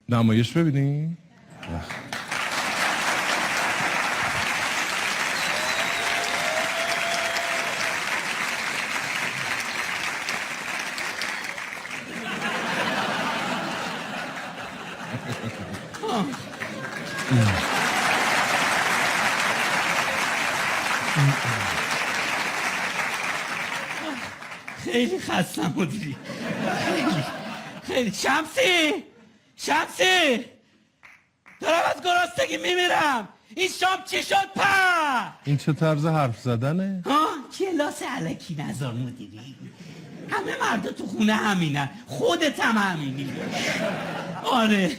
نمایش ببینیم. خیلی خستم مدیری، خیلی شمسی دارم از گرسنگی میمیرم. این شام چی شد این چه طرز حرف زدنه؟ کلاس علکی نذار مدیری، همه مردا تو خونه همینن، خودت هم همینی. آره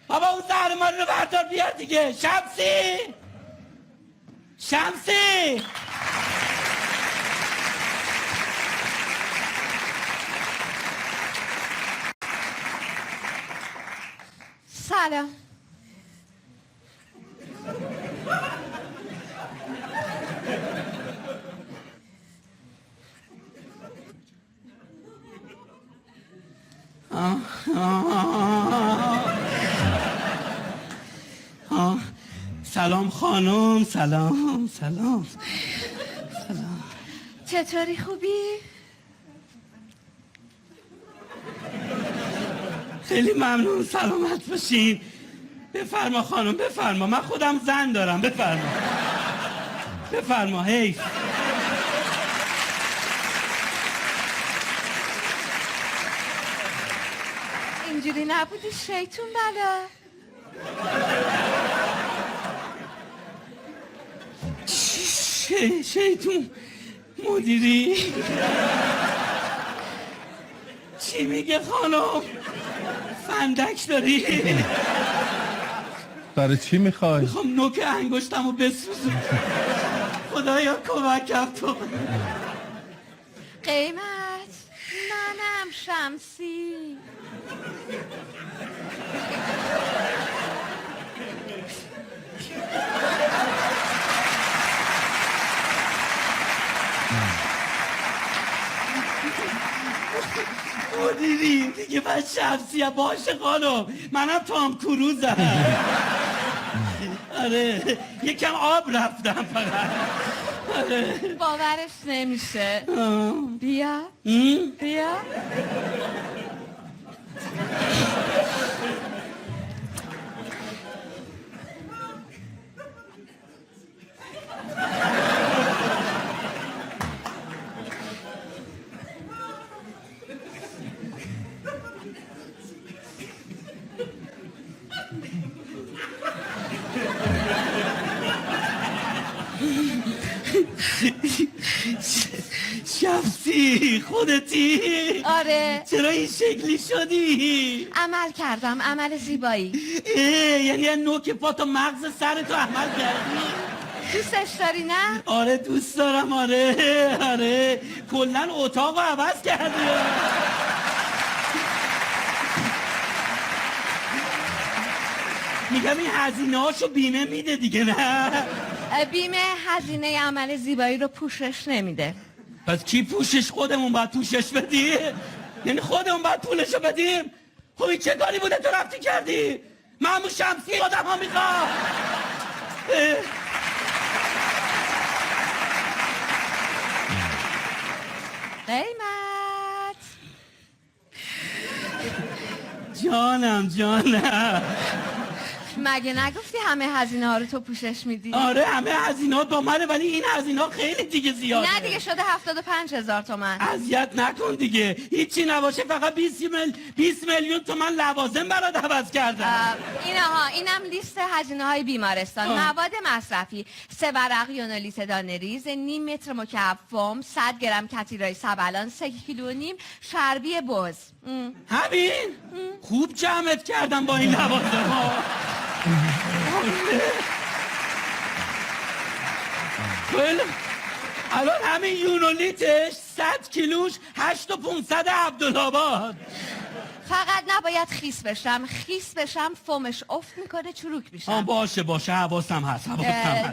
بابا اون زهرماری رو بردار بیار دیگه. شمسی سلام. سلام خانم. سلام. چطوری، خوبی؟ خیلی ممنون، سلامت باشین. بفرما خانم بفرما، من خودم زن دارم. بفرما. حیف. اینجوری نبودی شیطون بلا. شیطون مدیری چی میگه خانم؟ فندک داری؟ برای چی میخوای؟ میخوام نوک انگشتمو بسوزم. خدایا کمکم تو. قیمت منم شمسی. مدیری دیگه من شمسیه. باشه خانم، منم تام کروزم. آره یکم آب رفتم فقط. آره. باورش نمیشه. بیا. شمسی خودتی؟ آره. چرا این شکلی شدی؟ عمل کردم، عمل زیبایی. یعنی نوک پا و مغز سرتو عمل کردی؟ دوستش داری نه؟ آره دوست دارم. آره کلن اتاقو عوض کردی. میگم این هزینه هاشو بیمه میده دیگه نه؟ بیمه هزینه عمل زیبایی رو پوشش نمیده. پس کی پوشش؟ خودمون باید پوشش بدیم؟ یعنی خودمون باید پولشو بدیم؟ خب این چه کاری بوده تو رفتی کردی؟ معمول شمسی آدم ها میخواه. قیمت جانم مگه نگفتی همه هزینه ها رو تو پوشش میدی؟ آره همه هزینه ها با منه، ولی این هزینه ها خیلی دیگه زیاده. نه دیگه شده 75,000 تومن. اذیت نکن دیگه، هیچی نباشه فقط 20 میلیون تومن لوازم برات عوض کردم. اینم لیست هزینه های بیمارستان. مواد مصرفی 3 ورق یونولیت دانه‌ریز، نیم متر مکعب فوم، 100 گرم کتیرای سبلان، 3 کیلو و نیم چربی بز. همین؟ خوب جمعت کردم با این لوازم ها. الان همین یونولیتش 100 کیلوش 8500 عبدالآباد. فقط نباید خیس بشم فومش افت میکنه چروک میشم. باشه حواسم هست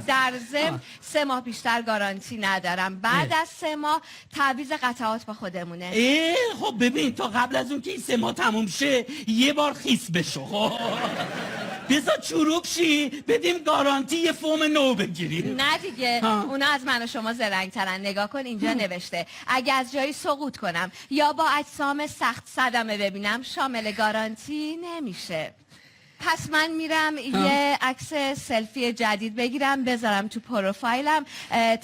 در ضمن 3 ماه بیشتر گارانتی ندارم. بعد از 3 ماه تعویض قطعات با خودمونه. خب ببین تا قبل از اون که این 3 ماه تموم شه یه بار خیس بشو. خب بذار چروک شی بدیم گارانتی یه فوم نو بگیریم. نه دیگه اونا از من و شما زرنگ‌ترن. نگاه کن اینجا نوشته اگه از جایی سقوط کنم یا با اجسام سخت صدمه ببینم شامل گارانتی نمیشه. پس من میرم یه عکس سلفی جدید بگیرم بذارم تو پروفایلم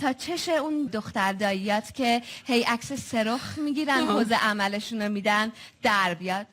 تا چش اون دختر داییات که هی عکس سرخ میگیرن حوزه عملشون رو میدن در بیاد.